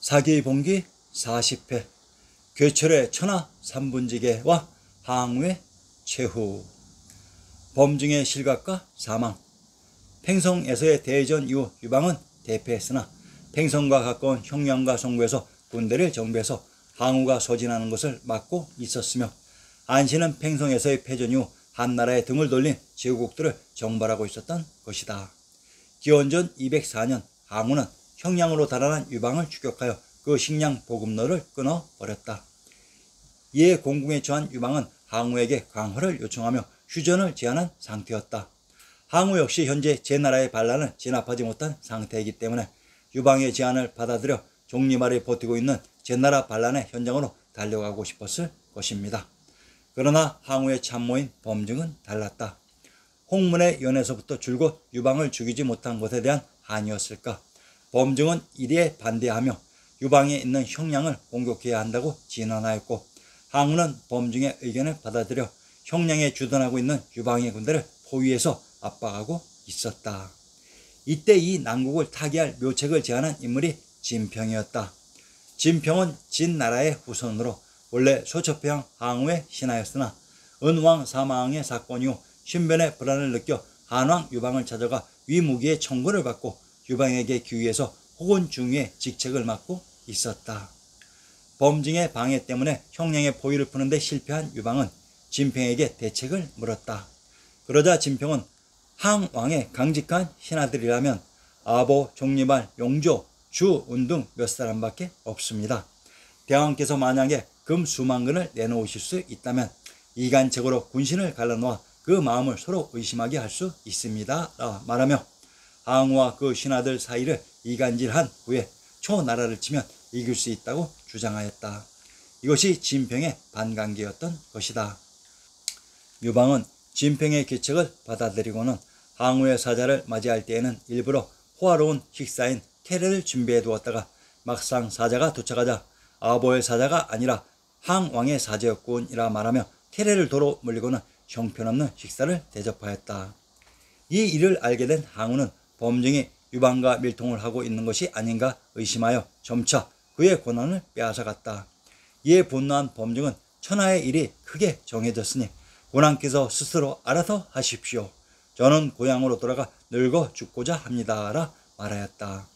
사기봉기 40회 괴철의 천하 삼분지계와 항우의 최후. 범증의 실각과 사망. 팽성에서의 대전 이후 유방은 대패했으나 팽성과 가까운 형량과 송구에서 군대를 정비해서 항우가 소진하는 것을 막고 있었으며, 안시는 팽성에서의 패전 이후 한나라의 등을 돌린 제국들을 정발하고 있었던 것이다. 기원전 204년 항우는 형량으로 달아난 유방을 추격하여 그 식량 보급로를 끊어버렸다. 이에 공궁에 처한 유방은 항우에게 강화를 요청하며 휴전을 제안한 상태였다. 항우 역시 현재 제나라의 반란을 진압하지 못한 상태이기 때문에 유방의 제안을 받아들여 종리말에 버티고 있는 제나라 반란의 현장으로 달려가고 싶었을 것입니다. 그러나 항우의 참모인 범증은 달랐다. 홍문의 연에서부터 줄곧 유방을 죽이지 못한 것에 대한 한이었을까? 범증은 이리에 반대하며 유방에 있는 형량을 공격해야 한다고 진언하였고, 항우는 범증의 의견을 받아들여 형량에 주둔하고 있는 유방의 군대를 포위해서 압박하고 있었다. 이때 이 난국을 타개할 묘책을 제안한 인물이 진평이었다. 진평은 진나라의 후손으로 원래 소처패왕 항우의 신하였으나 은왕 사망의 사건 이후 신변의 불안을 느껴 한왕 유방을 찾아가 위무기의 청구를 받고 유방에게 귀위해서 호군 중위의 직책을 맡고 있었다. 범증의 방해 때문에 형량의 포위를 푸는데 실패한 유방은 진평에게 대책을 물었다. 그러자 진평은 항왕의 강직한 신하들이라면 아보, 종리말, 용조, 주운 등 몇 사람밖에 없습니다. 대왕께서 만약에 금 수만 근을 내놓으실 수 있다면 이간책으로 군신을 갈라놓아 그 마음을 서로 의심하게 할 수 있습니다 라 말하며 항우와 그 신하들 사이를 이간질한 후에 초나라를 치면 이길 수 있다고 주장하였다. 이것이 진평의 반강기였던 것이다. 유방은 진평의 계책을 받아들이고는 항우의 사자를 맞이할 때에는 일부러 호화로운 식사인 테레를 준비해 두었다가 막상 사자가 도착하자 아보의 사자가 아니라 항왕의 사자였군이라 말하며 테레를 도로 물리고는 형편없는 식사를 대접하였다. 이 일을 알게 된 항우는 범증이 유방과 밀통을 하고 있는 것이 아닌가 의심하여 점차 그의 권한을 빼앗아갔다. 이에 분노한 범증은 천하의 일이 크게 정해졌으니 고난께서 스스로 알아서 하십시오. 저는 고향으로 돌아가 늙어 죽고자 합니다 라 말하였다.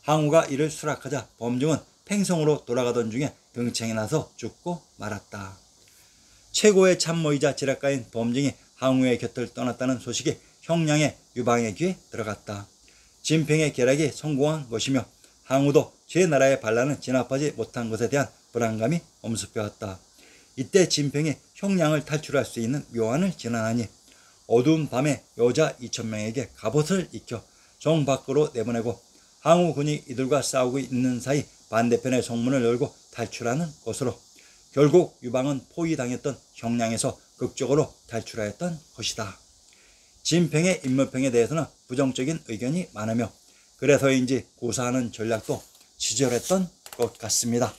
항우가 이를 수락하자 범증은 팽성으로 돌아가던 중에 등챙이 나서 죽고 말았다. 최고의 참모이자 지략가인 범증이 항우의 곁을 떠났다는 소식이 형량의 유방의 귀에 들어갔다. 진평의 계략이 성공한 것이며 항우도 제나라의 반란을 진압하지 못한 것에 대한 불안감이 엄습해왔다. 이때 진평이 형량을 탈출할 수 있는 묘안을 진언하니 어두운 밤에 여자 2000명에게 갑옷을 입혀 정 밖으로 내보내고 항우군이 이들과 싸우고 있는 사이 반대편의 성문을 열고 탈출하는 것으로 결국 유방은 포위당했던 형량에서 극적으로 탈출하였던 것이다. 진평의 인물평에 대해서는 부정적인 의견이 많으며 그래서인지 구사하는 전략도 치졸했던 것 같습니다.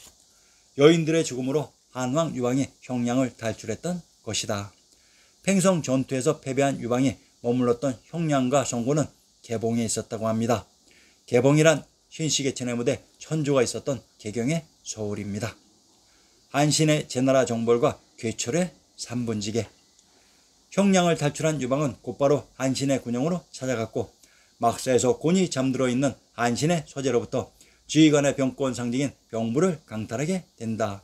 여인들의 죽음으로 한왕 유방이 형량을 탈출했던 것이다. 팽성 전투에서 패배한 유방이 머물렀던 형량과 성고는 개봉에 있었다고 합니다. 개봉이란 신시계천의 무대 천조가 있었던 개경의 서울입니다. 한신의 제나라 정벌과 괴철의 삼분지계. 형량을 탈출한 유방은 곧바로 한신의 군영으로 찾아갔고 막사에서 곤히 잠들어 있는 한신의 소재로부터 지휘관의 병권 상징인 병부를 강탈하게 된다.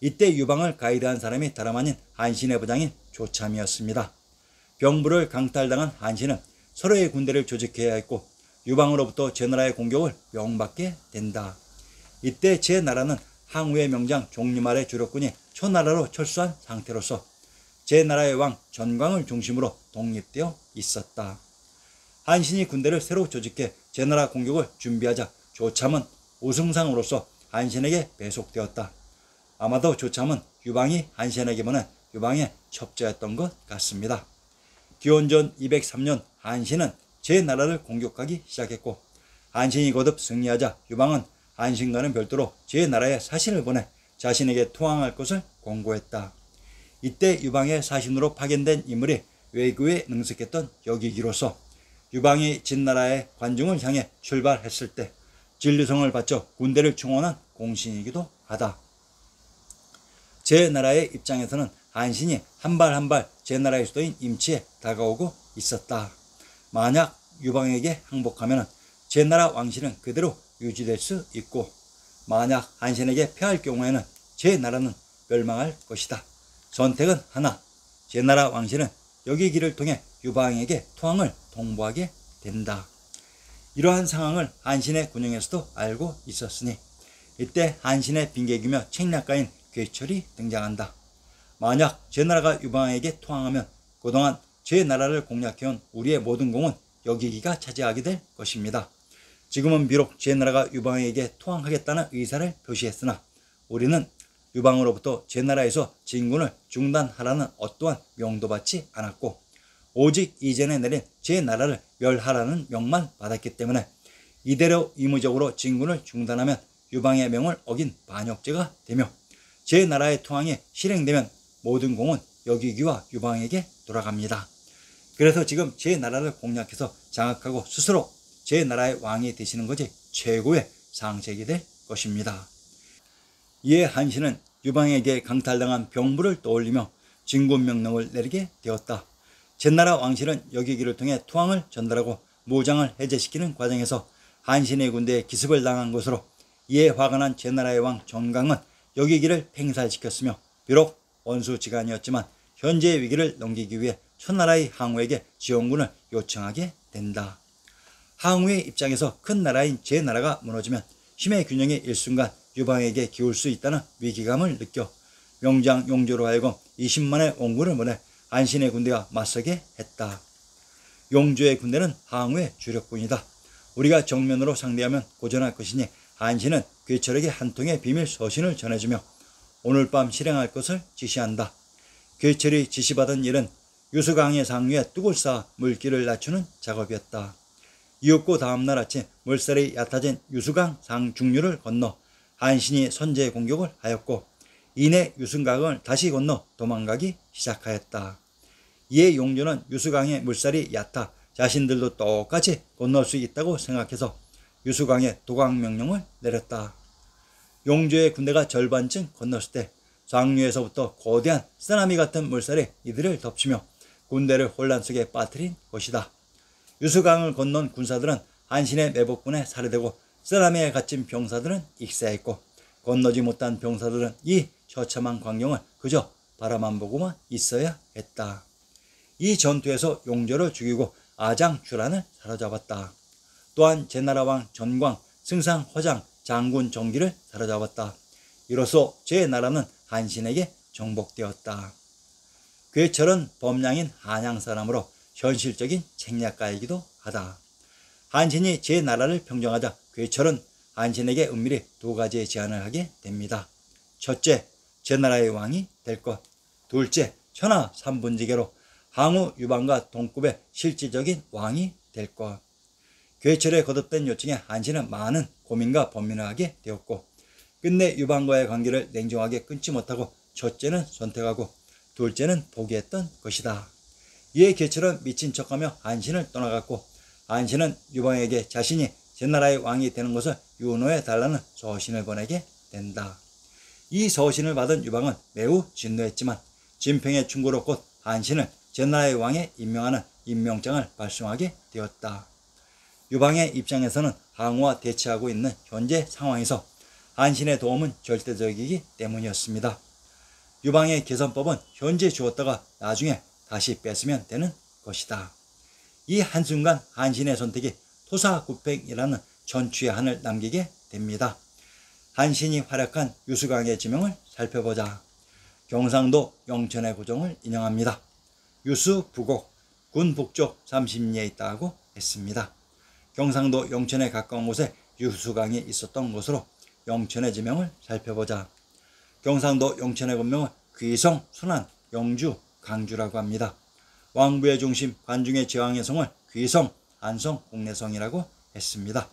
이때 유방을 가이드한 사람이 다름 아닌 한신의 부장인 조참이었습니다. 병부를 강탈당한 한신은 서로의 군대를 조직해야 했고 유방으로부터 제나라의 공격을 명받게 된다. 이때 제나라는 항우의 명장 종리말의 주력군이 초나라로 철수한 상태로서 제나라의 왕 전광을 중심으로 독립되어 있었다. 한신이 군대를 새로 조직해 제나라 공격을 준비하자 조참은 우승상으로서 한신에게 배속되었다. 아마도 조참은 유방이 한신에게 보낸 유방의 첩자였던 것 같습니다. 기원전 203년 한신은 제나라를 공격하기 시작했고 한신이 거듭 승리하자 유방은 한신과는 별도로 제나라에 사신을 보내 자신에게 투항할 것을 공고했다. 이때 유방의 사신으로 파견된 인물이 외교에 능숙했던 여기기로서 유방이 진나라의 관중을 향해 출발했을 때 진류성을 바쳐 군대를 충원한 공신이기도 하다. 제나라의 입장에서는 한신이 한 발 한 발 제나라의 수도인 임치에 다가오고 있었다. 만약 유방에게 항복하면 제나라 왕실은 그대로 유지될 수 있고, 만약 한신에게 패할 경우에는 제나라는 멸망할 것이다. 선택은 하나, 제나라 왕실은 여기 길을 통해 유방에게 투항을 통보하게 된다. 이러한 상황을 한신의 군영에서도 알고 있었으니 이때 한신의 빙계기며 책략가인 괴철이 등장한다. 만약 제나라가 유방에게 투항하면 그동안 제나라를 공략해온 우리의 모든 공은 여기기가 차지하게 될 것입니다. 지금은 비록 제나라가 유방에게 투항하겠다는 의사를 표시했으나 우리는 유방으로부터 제나라에서 진군을 중단하라는 어떠한 명도 받지 않았고, 오직 이전에 내린 제나라를 멸하라는 명만 받았기 때문에 이대로 의무적으로 진군을 중단하면 유방의 명을 어긴 반역죄가 되며, 제나라의 투항이 실행되면 모든 공은 여기기와 유방에게 돌아갑니다. 그래서 지금 제나라를 공략해서 장악하고 스스로 제나라의 왕이 되시는 것이 최고의 상책이 될 것입니다. 이에 한신은 유방에게 강탈당한 병부를 떠올리며 진군 명령을 내리게 되었다. 제나라 왕실은 여기기를 통해 투항을 전달하고 무장을 해제시키는 과정에서 한신의 군대에 기습을 당한 것으로, 이에 화가 난 제나라의 왕 전강은 여기기를 팽살시켰으며, 비록 원수지간이었지만 현재의 위기를 넘기기 위해 천나라의 항우에게 지원군을 요청하게 된다. 항우의 입장에서 큰 나라인 제나라가 무너지면 힘의 균형이 일순간 유방에게 기울 수 있다는 위기감을 느껴 명장 용조로 하여금 20만의 원군을 보내 한신의 군대와 맞서게 했다. 용조의 군대는 항우의 주력군이다. 우리가 정면으로 상대하면 고전할 것이니 한신은 괴철에게 한 통의 비밀 서신을 전해주며 오늘 밤 실행할 것을 지시한다. 괴철이 지시받은 일은 유수강의 상류에 뚝을 쌓아 물길을 낮추는 작업이었다. 이윽고 다음날 아침 물살이 얕아진 유수강 상중류를 건너 한신이 선제 공격을 하였고, 이내 유수강을 다시 건너 도망가기 시작하였다. 이에 용조는 유수강의 물살이 얕아 자신들도 똑같이 건널 수 있다고 생각해서 유수강에 도강 명령을 내렸다. 용조의 군대가 절반쯤 건넜을 때 상류에서부터 거대한 쓰나미 같은 물살이 이들을 덮치며 군대를 혼란 속에 빠뜨린 것이다. 유수강을 건넌 군사들은 한신의 매복군에 살해되고, 쓰나미에 갇힌 병사들은 익사했고, 건너지 못한 병사들은 이 처참한 광경을 그저 바라만 보고만 있어야 했다. 이 전투에서 용조를 죽이고 아장추란을 사로잡았다. 또한 제나라 왕 전광, 승상 허장, 장군 정기를 사로잡았다. 이로써 제나라는 한신에게 정복되었다. 괴철은 범량인 한양 사람으로 현실적인 책략가이기도 하다. 한신이 제나라를 평정하자 괴철은 한신에게 은밀히 두 가지의 제안을 하게 됩니다. 첫째, 제나라의 왕이 될 것. 둘째, 천하 삼분지계로 항우 유방과 동급의 실질적인 왕이 될 것. 괴철의 거듭된 요청에 한신은 많은 고민과 번민을 하게 되었고, 끝내 유방과의 관계를 냉정하게 끊지 못하고 첫째는 선택하고 둘째는 포기했던 것이다. 이에 괴철은 미친 척하며 한신을 떠나갔고, 한신은 유방에게 자신이 제나라의 왕이 되는 것을 윤호해 달라는 서신을 보내게 된다. 이 서신을 받은 유방은 매우 진노했지만 진평의 충고로 곧 한신을 제나라의 왕에 임명하는 임명장을 발송하게 되었다. 유방의 입장에서는 항우와 대치하고 있는 현재 상황에서 한신의 도움은 절대적이기 때문이었습니다. 유방의 개선법은 현재 주었다가 나중에 다시 뺏으면 되는 것이다. 이 한순간 한신의 선택이 토사구팽이라는 전추의 한을 남기게 됩니다. 한신이 활약한 유수강의 지명을 살펴보자. 경상도 영천의 고종을 인용합니다. 유수부곡, 군 북쪽 30리에 있다고 했습니다. 경상도 영천에 가까운 곳에 유수강이 있었던 곳으로 영천의 지명을 살펴보자. 경상도 영천의 권명은 귀성, 순안, 영주, 강주라고 합니다. 왕부의 중심 관중의 제왕의 성을 귀성, 안성, 공내성이라고 했습니다.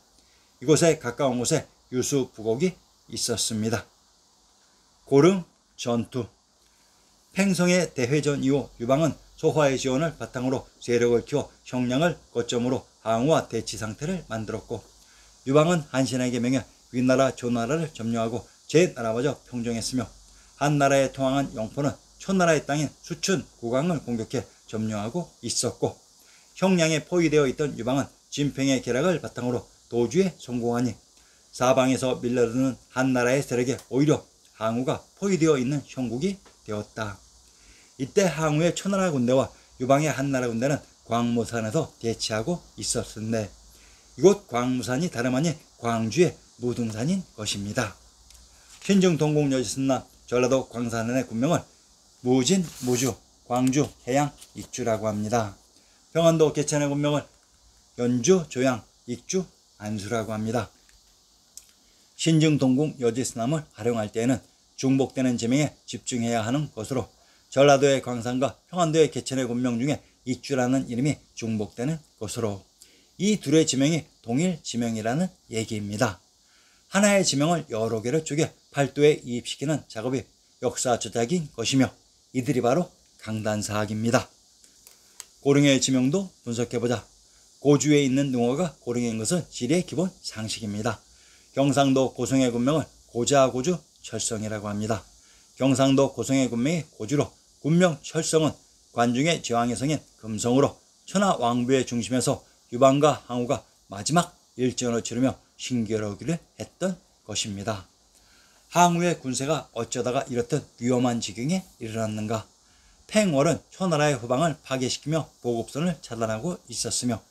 이곳에 가까운 곳에 유수부곡이 있었습니다. 고릉 전투. 팽성의 대회전 이후 유방은 소화의 지원을 바탕으로 세력을 키워 형량을 거점으로 항우와 대치 상태를 만들었고, 유방은 한신에게 명해 위나라 조나라를 점령하고 제나라마저 평정했으며 한나라에 통항한 영포는 초나라의 땅인 수춘 고강을 공격해 점령하고 있었고 형량에 포위되어 있던 유방은 진평의 계략을 바탕으로 도주에 성공하니 사방에서 밀려드는 한나라의 세력에 오히려 항우가 포위되어 있는 형국이 되었다. 이때 항우의 초나라 군대와 유방의 한나라 군대는 광무산에서 대치하고 있었는데 이곳 광무산이 다름 아닌 광주의 무등산인 것입니다. 신증 동국 여지선남 전라도 광산의 군명을 무진, 무주, 광주, 해양, 익주라고 합니다. 평안도 개천의 군명을 연주, 조양, 익주, 안수라고 합니다. 신증 동국 여지선남을 활용할 때에는 중복되는 지명에 집중해야 하는 것으로 전라도의 광산과 평안도의 개천의 군명 중에 익주라는 이름이 중복되는 것으로 이 둘의 지명이 동일 지명이라는 얘기입니다. 하나의 지명을 여러 개로 쪼개 팔도에 이입시키는 작업이 역사 조작인 것이며 이들이 바로 강단사학입니다. 고릉의 지명도 분석해보자. 고주에 있는 능어가 고릉인 것은 지리의 기본 상식입니다. 경상도 고성의 군명을 고자고주 철성이라고 합니다. 경상도 고성의 군명이 고주로 군명 철성은 관중의 제왕의 성인 금성으로 천하 왕부의 중심에서 유방과 항우가 마지막 일전을 치르며 신결하기를 했던 것입니다. 항우의 군세가 어쩌다가 이렇듯 위험한 지경에 이르렀는가. 팽월은 초나라의 후방을 파괴시키며 보급선을 차단하고 있었으며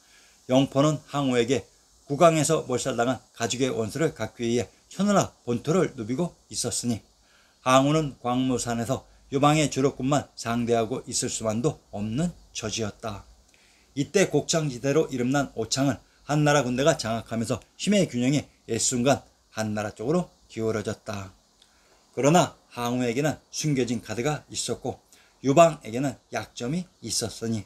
영포는 항우에게 국왕에서 몰살당한 가죽의 원수를 갚기 위해 초나라 본토를 누비고 있었으니 항우는 광무산에서 유방의 주력군만 상대하고 있을 수만도 없는 처지였다. 이때 곡창지대로 이름난 오창은 한나라 군대가 장악하면서 힘의 균형이 일순간 한나라 쪽으로 기울어졌다. 그러나 항우에게는 숨겨진 카드가 있었고 유방에게는 약점이 있었으니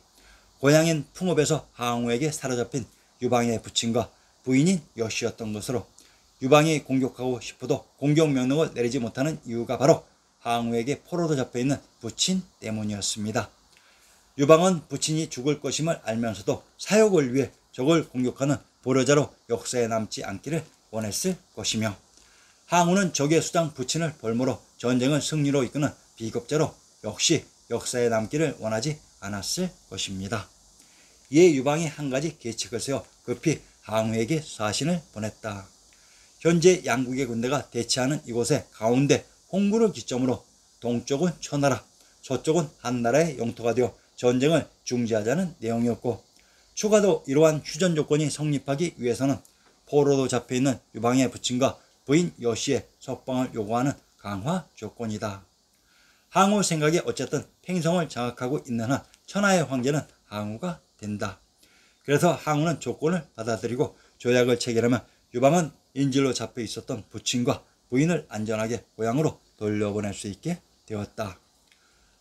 고향인 풍읍에서 항우에게 사로잡힌 유방의 부친과 부인인 여씨였던 것으로 유방이 공격하고 싶어도 공격 명령을 내리지 못하는 이유가 바로 항우에게 포로로 잡혀있는 부친 때문이었습니다. 유방은 부친이 죽을 것임을 알면서도 사욕을 위해 적을 공격하는 보려자로 역사에 남지 않기를 원했을 것이며 항우는 적의 수장 부친을 볼모로 전쟁을 승리로 이끄는 비겁자로 역시 역사에 남기를 원하지 않았을 것입니다. 이에 유방이 한 가지 계책을 세워 급히 항우에게 사신을 보냈다. 현재 양국의 군대가 대치하는 이곳의 가운데 홍구를 기점으로 동쪽은 초나라, 서쪽은 한나라의 영토가 되어 전쟁을 중지하자는 내용이었고 추가로 이러한 휴전 조건이 성립하기 위해서는 포로로 잡혀있는 유방의 부친과 부인 여씨의 석방을 요구하는 강화 조건이다. 항우 생각에 어쨌든 팽성을 장악하고 있는 한 천하의 황제는 항우가 된다. 그래서 항우는 조건을 받아들이고 조약을 체결하면 유방은 인질로 잡혀 있었던 부친과 부인을 안전하게 고향으로 돌려보낼 수 있게 되었다.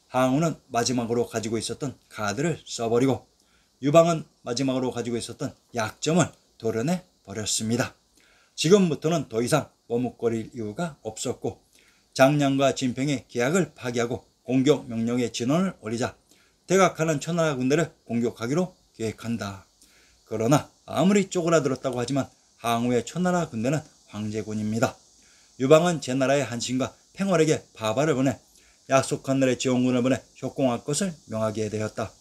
항우는 마지막으로 가지고 있었던 카드를 써버리고 유방은 마지막으로 가지고 있었던 약점을 도려내 버렸습니다. 지금부터는 더 이상 머뭇거릴 이유가 없었고 장량과 진평의 계약을 파기하고 공격 명령의 진원을 올리자 대각하는 천하라 군대를 공격하기로 계획한다. 그러나 아무리 쪼그라들었다고 하지만 항우의 천하라 군대는 황제군입니다. 유방은 제나라의 한신과 팽월에게 바바를 보내 약속한 날에 지원군을 보내 협공할 것을 명하게 되었다.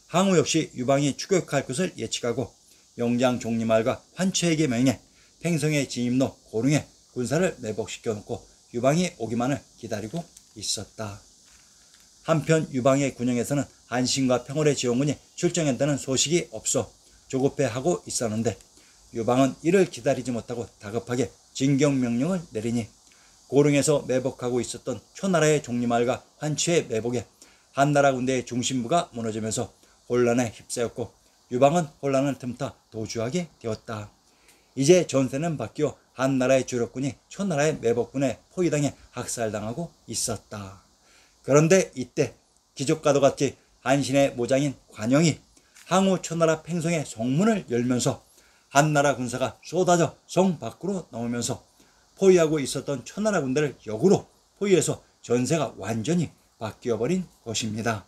항우 역시 유방이 추격할 것을 예측하고 영장 종리말과 환초에게 명해 팽성의 진입로 고릉에 군사를 매복시켜 놓고 유방이 오기만을 기다리고 있었다. 한편 유방의 군영에서는 한신과 팽월의 지원군이 출정했다는 소식이 없어 조급해하고 있었는데 유방은 이를 기다리지 못하고 다급하게 진격명령을 내리니 고릉에서 매복하고 있었던 초나라의 종리말과 환초의 매복에 한나라 군대의 중심부가 무너지면서 혼란에 휩싸였고 유방은 혼란을 틈타 도주하게 되었다. 이제 전세는 바뀌어 한나라의 주력군이 초나라의 매복군에 포위당해 학살당하고 있었다. 그런데 이때 기적과도 같이 한신의 모장인 관영이 항우 초나라 팽성의 성문을 열면서 한나라 군사가 쏟아져 성 밖으로 나오면서 포위하고 있었던 초나라 군대를 역으로 포위해서 전세가 완전히 바뀌어버린 것입니다.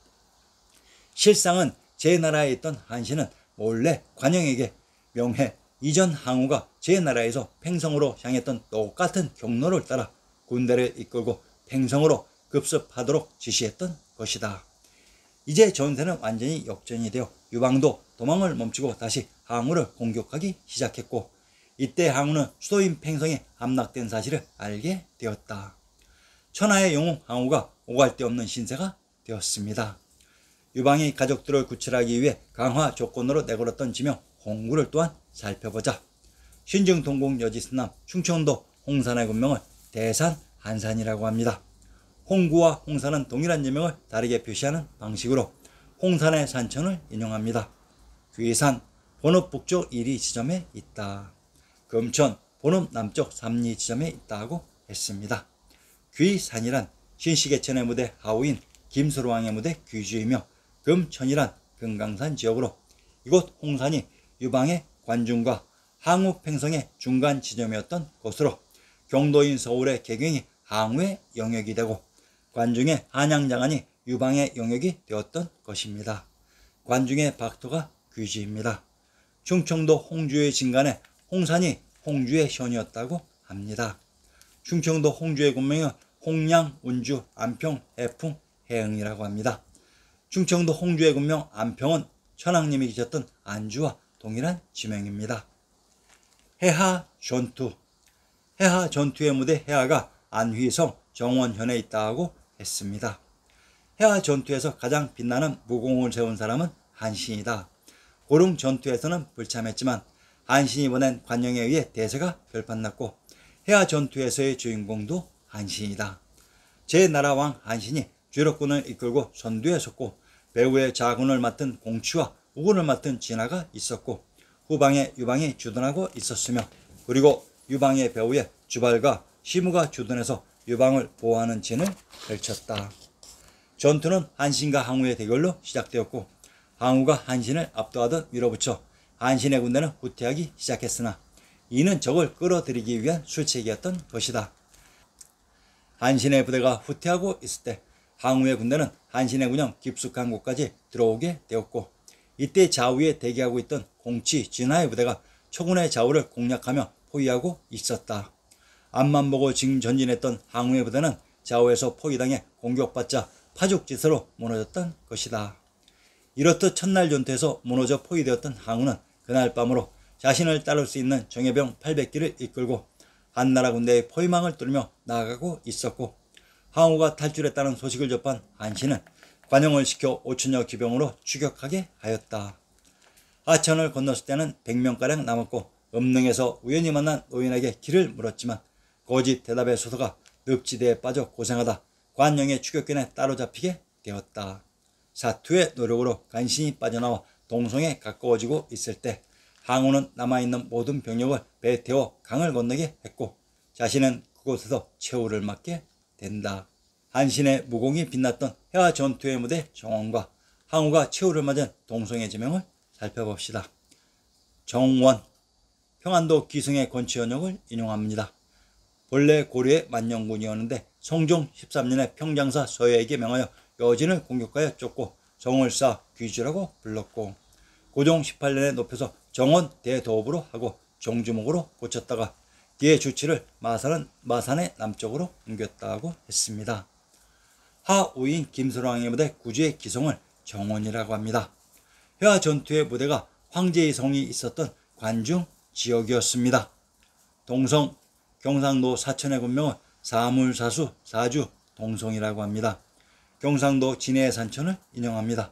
실상은 제나라에 있던 한신은 몰래 관영에게 명해 이전 항우가 제 나라에서 팽성으로 향했던 똑같은 경로를 따라 군대를 이끌고 팽성으로 급습하도록 지시했던 것이다. 이제 전세는 완전히 역전이 되어 유방도 도망을 멈추고 다시 항우를 공격하기 시작했고, 이때 항우는 수도인 팽성에 함락된 사실을 알게 되었다. 천하의 영웅 항우가 오갈 데 없는 신세가 되었습니다. 유방이 가족들을 구출하기 위해 강화 조건으로 내걸었던 지명 홍구를 또한 살펴보자. 신증 동국 여지스남 충청도 홍산의 군명을 대산 한산이라고 합니다. 홍구와 홍산은 동일한 지명을 다르게 표시하는 방식으로 홍산의 산천을 인용합니다. 귀산, 본읍 북쪽 1리 지점에 있다. 금천, 본읍 남쪽 3리 지점에 있다고 했습니다. 귀산이란 신시계천의 무대 하우인 김수로왕의 무대 귀주이며, 금천이란 금강산 지역으로 이곳 홍산이 유방의 관중과 항우 팽성의 중간 지점이었던 곳으로 경도인 서울의 개경이 항우의 영역이 되고 관중의 한양장안이 유방의 영역이 되었던 것입니다. 관중의 박토가 귀지입니다. 충청도 홍주의 진간에 홍산이 홍주의 현이었다고 합니다. 충청도 홍주의 군명은 홍량, 운주, 안평, 해풍, 해흥이라고 합니다. 충청도 홍주의 군명 안평은 천황님이 계셨던 안주와 동일한 지명입니다. 해하 전투. 해하 전투의 무대 해하가 안휘성 정원현에 있다고 했습니다. 해하 전투에서 가장 빛나는 무공을 세운 사람은 한신이다. 고릉 전투에서는 불참했지만 한신이 보낸 관영에 의해 대세가 별판났고, 해하 전투에서의 주인공도 한신이다. 제나라 왕 한신이 주력군을 이끌고 선두에 섰고, 배후에 자군을 맡은 공취와 우군을 맡은 진화가 있었고, 후방에 유방이 주둔하고 있었으며, 그리고 유방의 배후에 주발과 시무가 주둔해서 유방을 보호하는 진을 펼쳤다. 전투는 한신과 항우의 대결로 시작되었고, 항우가 한신을 압도하듯 밀어붙여 한신의 군대는 후퇴하기 시작했으나 이는 적을 끌어들이기 위한 술책이었던 것이다. 한신의 부대가 후퇴하고 있을 때 항우의 군대는 한신의 군영 깊숙한 곳까지 들어오게 되었고, 이때 좌우에 대기하고 있던 공치 진화의 부대가 초군의 좌우를 공략하며 포위하고 있었다. 앞만 보고 지금 전진했던 항우의 부대는 좌우에서 포위당해 공격받자 파죽지세로 무너졌던 것이다. 이렇듯 첫날 전투에서 무너져 포위되었던 항우는 그날 밤으로 자신을 따를 수 있는 정예병 800기를 이끌고 한나라 군대의 포위망을 뚫으며 나아가고 있었고, 항우가 탈출했다는 소식을 접한 한신은 관영을 시켜 5천여 기병으로 추격하게 하였다. 하천을 건넜을 때는 100명가량 남았고, 음릉에서 우연히 만난 노인에게 길을 물었지만 거짓 대답의 소서가 늪지대에 빠져 고생하다 관영의 추격견에 따로잡히게 되었다. 사투의 노력으로 간신히 빠져나와 동성에 가까워지고 있을 때 항우는 남아있는 모든 병력을 배에 태워 강을 건너게 했고, 자신은 그곳에서 최후를 맞게 된다. 한신의 무공이 빛났던 해화 전투의 무대 정원과 항우가 최후를 맞은 동성의 지명을 살펴봅시다. 정원, 평안도 기승의 건치현역을 인용합니다. 본래 고려의 만영군이었는데 성종 13년에 평장사 서해에게 명하여 여진을 공격하여 쫓고 정을 쌓아 귀주라고 불렀고, 고종 18년에 높여서 정원 대도읍으로 하고 정주목으로 고쳤다가 뒤에 주치를 마산의 남쪽으로 옮겼다고 했습니다. 하우인 김수로왕의 무대 구주의 기성을 정원이라고 합니다. 회화 전투의 무대가 황제의 성이 있었던 관중 지역이었습니다. 동성, 경상도 사천의 군명은 사물사수 사주 동성이라고 합니다. 경상도 진해의 산천을 인용합니다.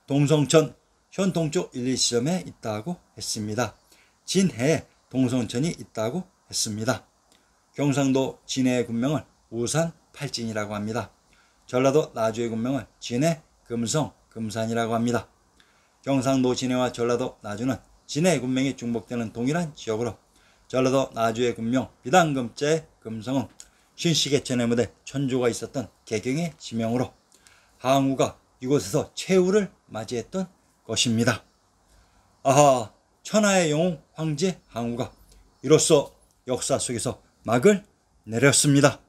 동성천 현 동쪽 1, 2시점에 있다고 했습니다. 진해에 동성천이 있다고 했습니다. 경상도 진해의 군명을 우산 팔진이라고 합니다. 전라도 나주의 군명을 진해 금성 금산이라고 합니다. 경상도 진해와 전라도 나주는 진해 군명이 중복되는 동일한 지역으로 전라도 나주의 군명 비단금자의 금성은 신시계천의 무대 천주가 있었던 개경의 지명으로 항우가 이곳에서 최후를 맞이했던 것입니다. 아하, 천하의 영웅 황제 항우가 이로써 역사 속에서 막을 내렸습니다.